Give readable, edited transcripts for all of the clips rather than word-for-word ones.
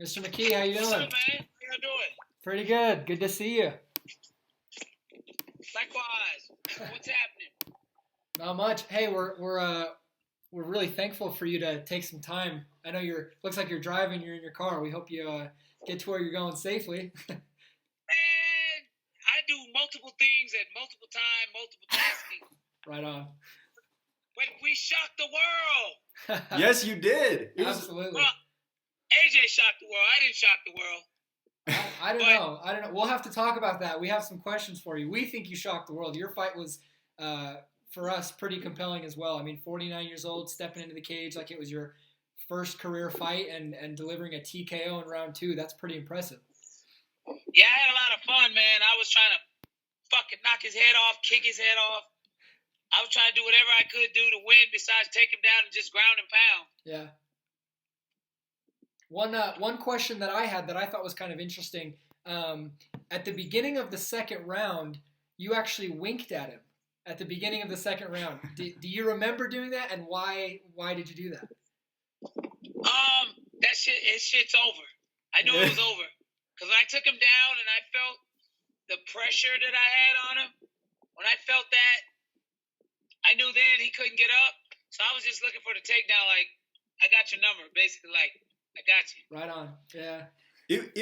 Mr. McKee, how you What's up, doing? man? How you doing? Pretty good. Good to see you. Likewise. What's happening? Not much. Hey, we're really thankful for you to take some time. I know looks like you're driving. You're in your car. We hope you get to where you're going safely. Man, I do multiple things at multiple time, multiple tasking. Right on. But we shocked the world. Yes, you did. Absolutely. Well, AJ shocked the world. I didn't shock the world. I don't know. I don't know. We'll have to talk about that. We have some questions for you. We think you shocked the world. Your fight was, for us, pretty compelling as well. I mean, 49 years old, stepping into the cage like it was your first career fight and delivering a TKO in round two. That's pretty impressive. Yeah, I had a lot of fun, man. I was trying to fucking knock his head off, kick his head off. I was trying to do whatever I could do to win besides take him down and just ground and pound. Yeah. One question that I had that I thought was kind of interesting. At the beginning of the second round, you actually winked at him at the beginning of the second round. Do you remember doing that, and why did you do that? That shit's over. I knew it was over because I took him down and I felt the pressure that I had on him. When I felt that, I knew then he couldn't get up, so I was just looking for the takedown. Like, I got your number, basically. Like, I got you. Right on. Yeah. It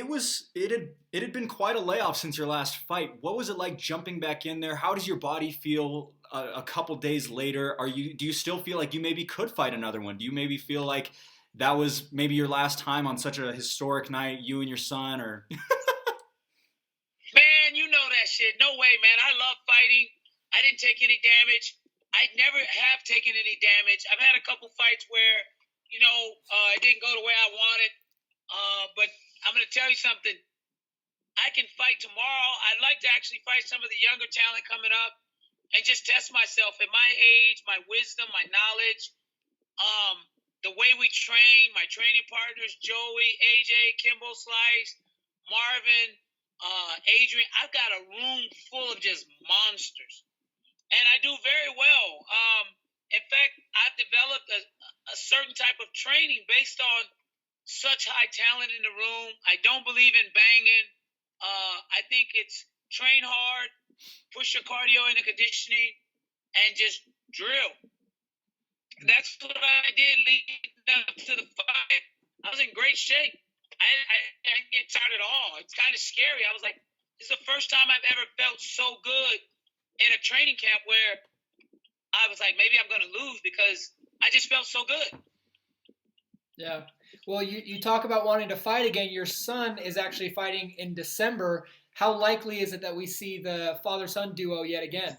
had been quite a layoff since your last fight. What was it like jumping back in there? How does your body feel a couple days later? Do you still feel like you maybe could fight another one? Do you maybe feel like that was maybe your last time on such a historic night, you and your son, or? Man, you know that shit. No way, man. I love fighting. I didn't take any damage. I never have taken any damage. I've had a couple fights where, it didn't go the way I wanted. But I'm going to tell you something. I can fight tomorrow. I'd like to actually fight some of the younger talent coming up and just test myself at my age, my wisdom, my knowledge, the way we train, my training partners, Joey, AJ, Kimbo Slice, Marvin, Adrian. I've got a room full of just monsters. And I do very well. In fact, I've developed a certain type of training based on such high talent in the room. I don't believe in banging. I think it's train hard, push your cardio into conditioning, and just drill. That's what I did leading up to the fight. I was in great shape. I didn't get tired at all. It's kind of scary. I was like, this is the first time I've ever felt so good in a training camp where I was like, maybe I'm going to lose because I just felt so good. Yeah. Well, you talk about wanting to fight again. Your son is actually fighting in December. How likely is it that we see the father-son duo yet again?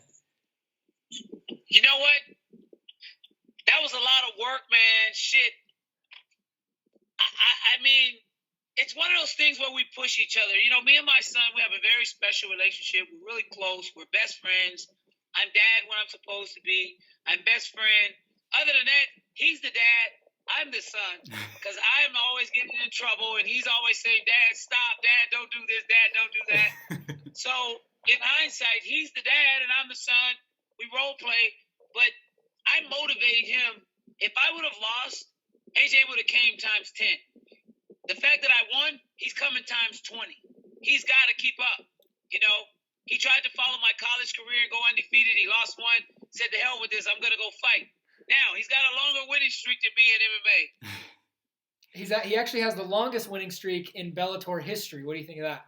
You know what? That was a lot of work, man. Shit. I mean, it's one of those things where we push each other. Me and my son, we have a very special relationship. We're really close. We're best friends. I'm dad when I'm supposed to be. I'm best friend. Other than that, he's the dad. I'm the son. Because I'm always getting in trouble, and he's always saying, Dad, stop. Dad, don't do this. Dad, don't do that. So, in hindsight, he's the dad, and I'm the son. We role play. But I motivated him. If I would have lost, AJ would have came times 10. The fact that I won, he's coming times 20. He's got to keep up. He tried to follow my college career and go undefeated. He lost one, said, to hell with this, I'm going to go fight. Now, he's got a longer winning streak than me in MMA. He actually has the longest winning streak in Bellator history. What do you think of that?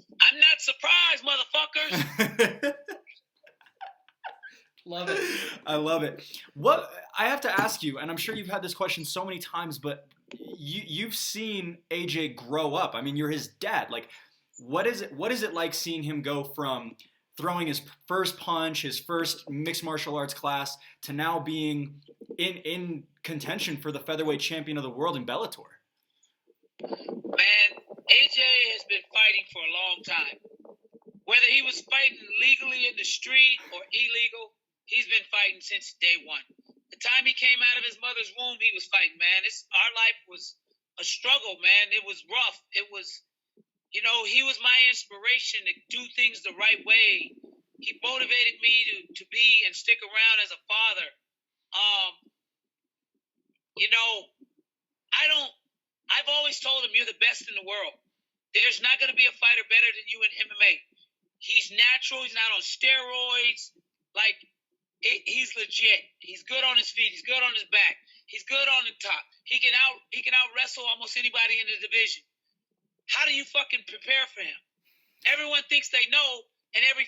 I'm not surprised, motherfuckers. Love it. I love it. What I have to ask you, and I'm sure you've had this question so many times, but you've seen AJ grow up. I mean, you're his dad. Like, what is it like seeing him go from throwing his first punch, his first mixed martial arts class, to now being in contention for the featherweight champion of the world in Bellator? Man, AJ has been fighting for a long time. Whether he was fighting legally in the street or illegal, he's been fighting since day one. The time he came out of his mother's womb, he was fighting, man. Our life was a struggle, man. It was rough. It was, he was my inspiration to do things the right way. He motivated me to be and stick around as a father. I've always told him, you're the best in the world. There's not going to be a fighter better than you in MMA. He's natural. He's not on steroids. Like, he's legit. He's good on his feet. He's good on his back. He's good on the top. He can out wrestle almost anybody in the division. How do you fucking prepare for him? Everyone thinks they know, and every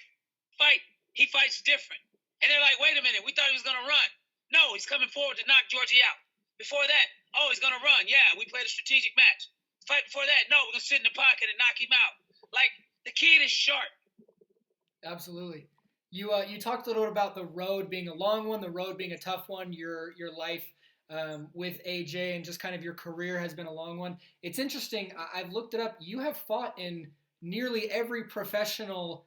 fight, he fights different. And they're like, wait a minute, we thought he was going to run. No, he's coming forward to knock Georgie out. Before that, he's going to run. Yeah, we played a strategic match. Fight before that, no, we're going to sit in the pocket and knock him out. Like, the kid is sharp. Absolutely. You talked a little bit about the road being a long one, the road being a tough one, your life with AJ, and just kind of your career has been a long one. It's interesting. I've looked it up. You have fought in nearly every professional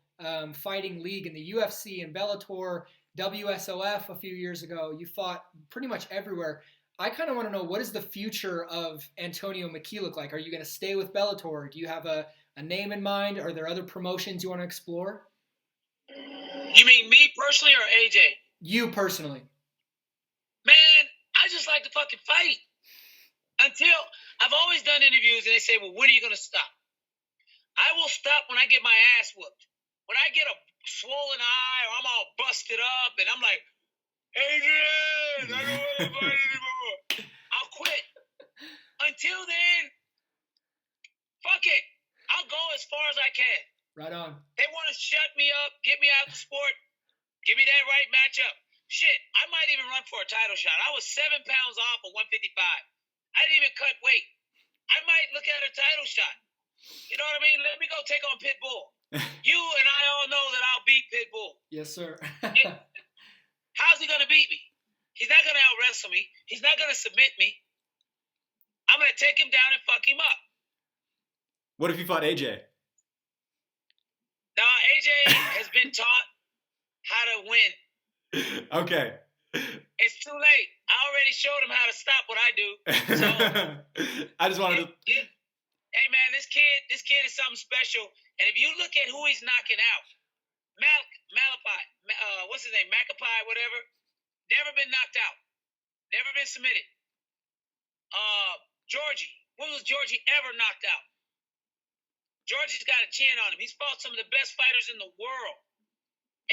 fighting league in the UFC and Bellator, WSOF a few years ago. You fought pretty much everywhere. I kind of want to know, what does the future of Antonio Mckee look like? Are you going to stay with Bellator? Do you have a name in mind? Are there other promotions you want to explore? You mean me personally or AJ? You personally. Man, I just like to fucking fight. Until I've always done interviews and they say, well, when are you going to stop? I will stop when I get my ass whooped. When I get a swollen eye or I'm all busted up and I'm like, Adrian, I don't want to fight anymore. I'll quit. Until then, fuck it. I'll go as far as I can. Right on. They want to shut me up, get me out of the sport, give me that right matchup. Shit, I might even run for a title shot. I was 7 pounds off of 155. I didn't even cut weight. I might look at a title shot. You know what I mean? Let me go take on Pitbull. You and I all know that I'll beat Pitbull. Yes, sir. How's he going to beat me? He's not going to out-wrestle me. He's not going to submit me. I'm going to take him down and fuck him up. What if you fought AJ? Now, AJ has been taught how to win. Okay. It's too late. I already showed him how to stop what I do. So I just wanted to... Hey, man, this kid is something special. And if you look at who he's knocking out, what's his name? Mckee, whatever. Never been knocked out. Never been submitted. Georgie. When was Georgie ever knocked out? Georgie's got a chin on him. He's fought some of the best fighters in the world.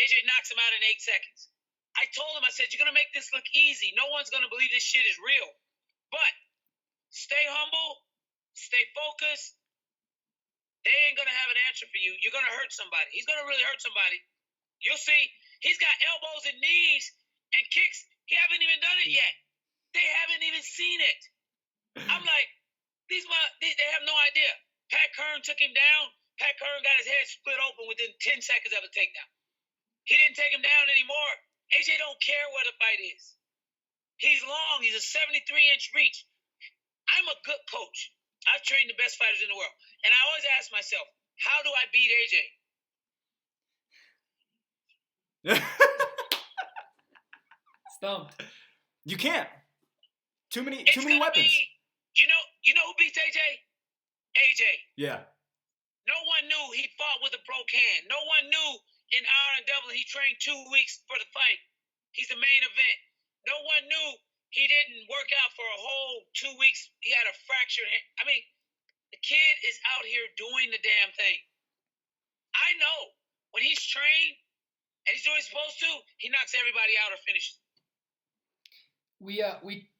AJ knocks him out in 8 seconds. I told him, I said, you're going to make this look easy. No one's going to believe this shit is real. But stay humble. Stay focused. They ain't going to have an answer for you. You're going to hurt somebody. He's going to really hurt somebody. You'll see. He's got elbows and knees and kicks. He haven't even done it yet. They haven't even seen it. I'm like, they have no idea. Pat Kern took him down. Pat Kern got his head split open within 10 seconds of a takedown. He didn't take him down anymore. AJ don't care where the fight is. He's long. He's a 73-inch reach. I'm a good coach. I've trained the best fighters in the world. And I always ask myself, how do I beat AJ? Stumped. You can't. Too many weapons. You know who beats AJ? AJ. Yeah. No one knew he fought with a broke hand. No one knew in Dublin he trained 2 weeks for the fight. He's the main event. No one knew he didn't work out for a whole 2 weeks. He had a fractured hand. I mean, the kid is out here doing the damn thing. I know when he's trained and he's doing what he's supposed to, he knocks everybody out or finishes. We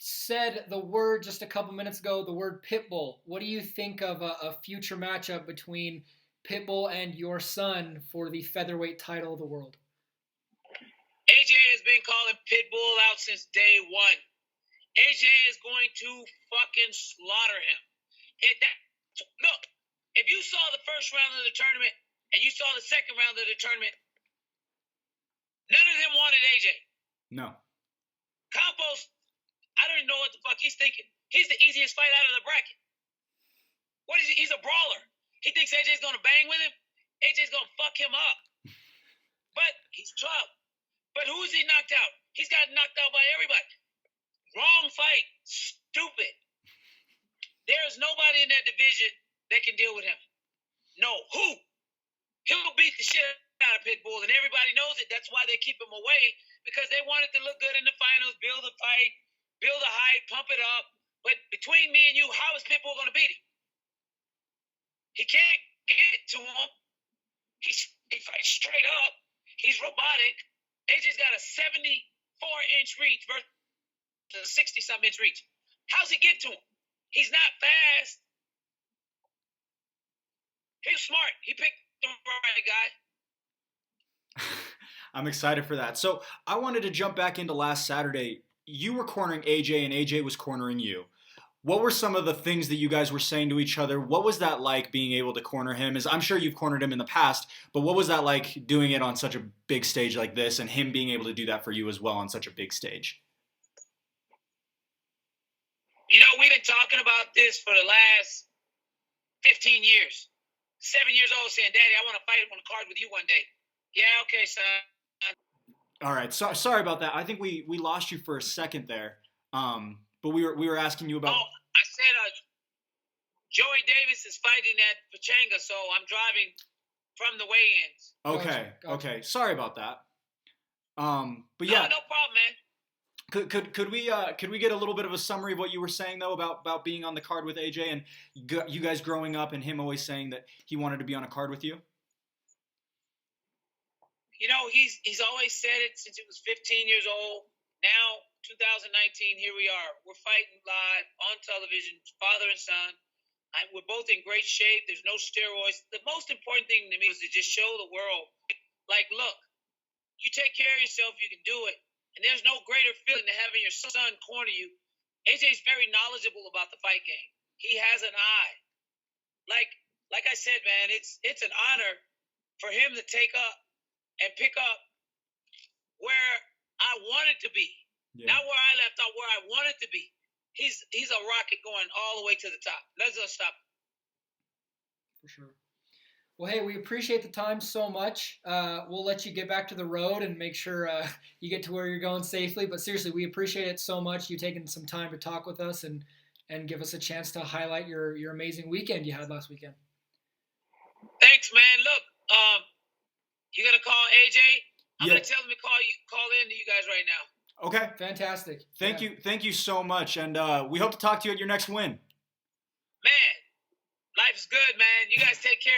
said the word just a couple minutes ago, the word Pitbull. What do you think of a future matchup between Pitbull and your son for the featherweight title of the world? AJ has been calling Pitbull out since day one. AJ is going to fucking slaughter him. Look, if you saw the first round of the tournament and you saw the second round of the tournament, none of them wanted AJ. No. Campos, I don't even know what the fuck he's thinking. He's the easiest fight out of the bracket. What is he? He's a brawler. He thinks AJ's going to bang with him. AJ's going to fuck him up. But he's tough. But who is he knocked out? He's got knocked out by everybody. Wrong fight. Stupid. There's nobody in that division that can deal with him. No. Who? He'll beat the shit out of Pitbull, and everybody knows it. That's why they keep him away, because they want it to look good in the finals, build a fight, build a hype, pump it up. But between me and you, how is Pitbull going to beat him? He can't get to him. He fights straight up. He's robotic. AJ's got a 74-inch reach versus a 60-something inch reach. How's he get to him? He's not fast. He was smart. He picked the right guy. I'm excited for that. So I wanted to jump back into last Saturday. You were cornering AJ and AJ was cornering you. What were some of the things that you guys were saying to each other? What was that like being able to corner him? As I'm sure you've cornered him in the past, but what was that like doing it on such a big stage like this and him being able to do that for you as well on such a big stage? You know, we've been talking about this for the last 15 years. 7 years old saying, Daddy, I want to fight on the card with you one day. Yeah, okay, son. All right. Sorry about that. I think we lost you for a second there. But we were asking you about. Oh, I said Joey Davis is fighting at Pachanga, so I'm driving from the weigh-ins. Okay. Gotcha. Okay. Sorry about that. But yeah. No problem, man. Could we get a little bit of a summary of what you were saying though about being on the card with AJ and you guys growing up and him always saying that he wanted to be on a card with you? You know, he's always said it since he was 15 years old. Now, 2019, here we are. We're fighting live on television, father and son. We're both in great shape. There's no steroids. The most important thing to me is to just show the world, like, look, you take care of yourself, you can do it. And there's no greater feeling than having your son corner you. AJ's very knowledgeable about the fight game. He has an eye. Like I said, man, it's an honor for him to take up and pick up where I wanted to be. Yeah. Not where I left off, where I wanted to be. He's a rocket going all the way to the top. Let's not stop. For sure. Well, hey, we appreciate the time so much. We'll let you get back to the road and make sure you get to where you're going safely. But seriously, we appreciate it so much. You taking some time to talk with us and give us a chance to highlight your amazing weekend you had last weekend. Thanks, man. Look, you gonna call AJ? I'm gonna tell him to call in to you guys right now. Okay. Fantastic. Thank you so much, and we hope to talk to you at your next win. Man, life's good, man. You guys take care.